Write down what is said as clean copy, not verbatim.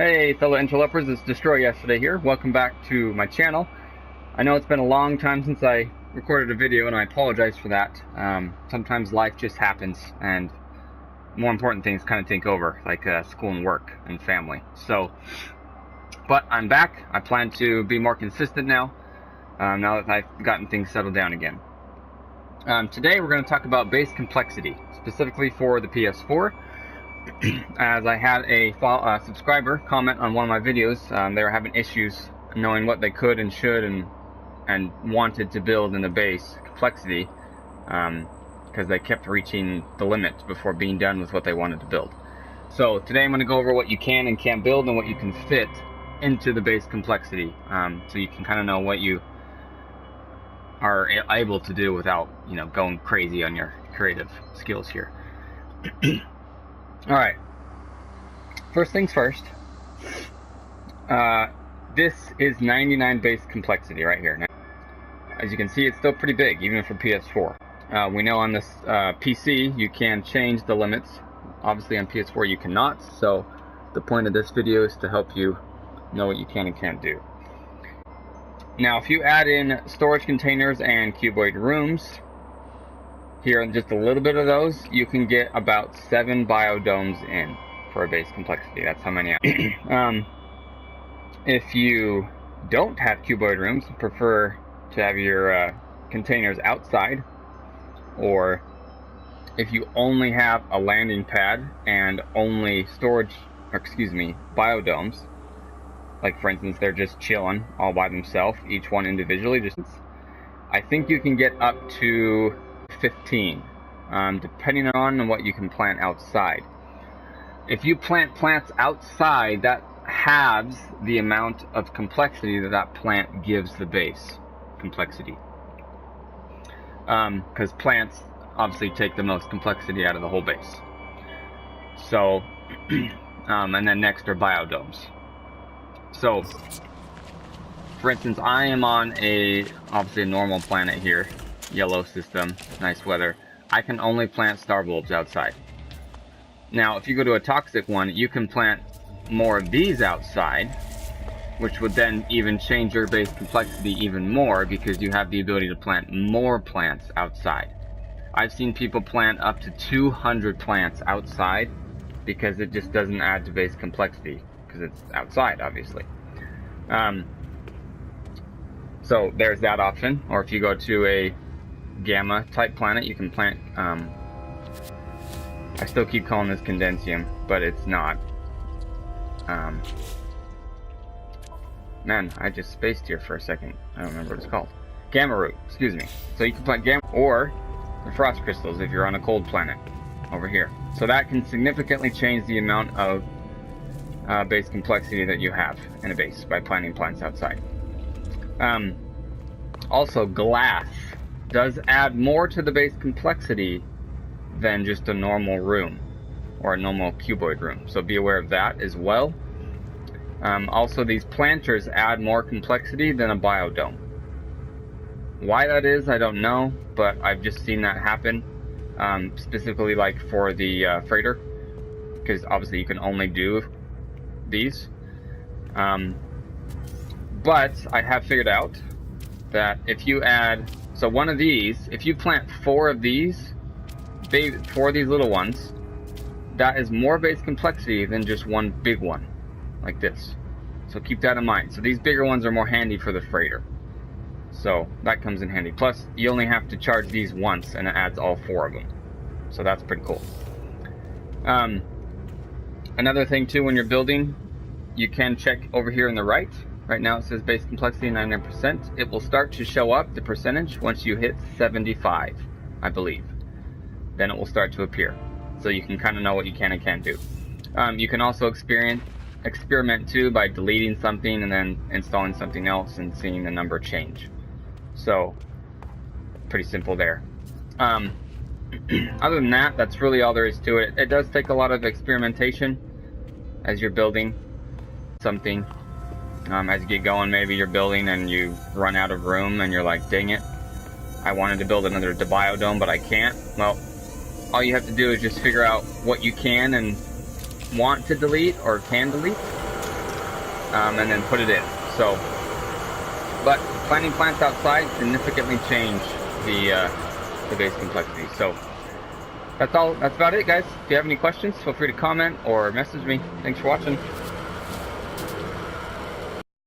Hey fellow interlopers, it's DestroyYesterday here. Welcome back to my channel. I know it's been a long time since I recorded a video and I apologize for that. Sometimes life just happens and more important things kind of take over, like school and work and family. But I'm back. I plan to be more consistent now, now that I've gotten things settled down again. Today we're going to talk about base complexity, specifically for the PS4. As I had a subscriber comment on one of my videos, they were having issues knowing what they could and should and wanted to build in the base complexity, because they kept reaching the limit before being done with what they wanted to build. So today I'm going to go over what you can and can't build and what you can fit into the base complexity, so you can kind of know what you are able to do without, going crazy on your creative skills here. Alright, first things first, this is 99 base complexity right here. Now, as you can see, it's still pretty big, even for PS4. We know on this PC you can change the limits. Obviously on PS4 you cannot, so the point of this video is to help you know what you can and can't do. Now if you add in storage containers and cuboid rooms, here, just a little bit of those, you can get about 7 biodomes in for a base complexity. That's how many. If you don't have cuboid rooms, prefer to have your containers outside, or if you only have a landing pad and only biodomes, like for instance they're just chilling all by themselves, each one individually, I think you can get up to 15, depending on what you can plant outside. If you plant plants outside, that halves the amount of complexity that plant gives the base complexity, because plants obviously take the most complexity out of the whole base. So and then next are biodomes. So for instance, I am on obviously a normal planet here, yellow system, nice weather. I can only plant star bulbs outside. Now if you go to a toxic one, you can plant more of these outside, which would then even change your base complexity even more, because you have the ability to plant more plants outside. I've seen people plant up to 200 plants outside because it just doesn't add to base complexity, because it's outside obviously. So there's that option. Or if you go to a gamma type planet, you can plant, I still keep calling this condensium, but it's not. Man, I just spaced here for a second. I don't remember what it's called. Gamma root, excuse me. So you can plant gamma, or the frost crystals if you're on a cold planet over here. So that can significantly change the amount of base complexity that you have in a base by planting plants outside. Also, glass does add more to the base complexity than just a normal room or a normal cuboid room, so be aware of that as well. Also, these planters add more complexity than a biodome. Why that is, I don't know, but I've just seen that happen, specifically like for the freighter, because obviously you can only do these. But I have figured out that if you add, so one of these, if you plant 4 of these, 4 of these little ones, that is more base complexity than just one big one, like this. So keep that in mind. So these bigger ones are more handy for the freighter. So that comes in handy. Plus, you only have to charge these once, and it adds all 4 of them. So that's pretty cool. Another thing too, when you're building, you can check over here on the right. Right now it says base complexity 99%. It will start to show up, the percentage, once you hit 75, I believe. Then it will start to appear. So you can kind of know what you can and can't do. You can also experiment too by deleting something and then installing something else and seeing the number change. So, pretty simple there. Other than that, that's really all there is to it. It does take a lot of experimentation as you're building something. As you get going, maybe you're building and you run out of room and you're like, dang it, I wanted to build another biodome, but I can't. Well, all you have to do is just figure out what you can and want to delete or can delete, and then put it in. So, but planting plants outside significantly change the base complexity. So that's about it, guys. If you have any questions, feel free to comment or message me. Thanks for watching.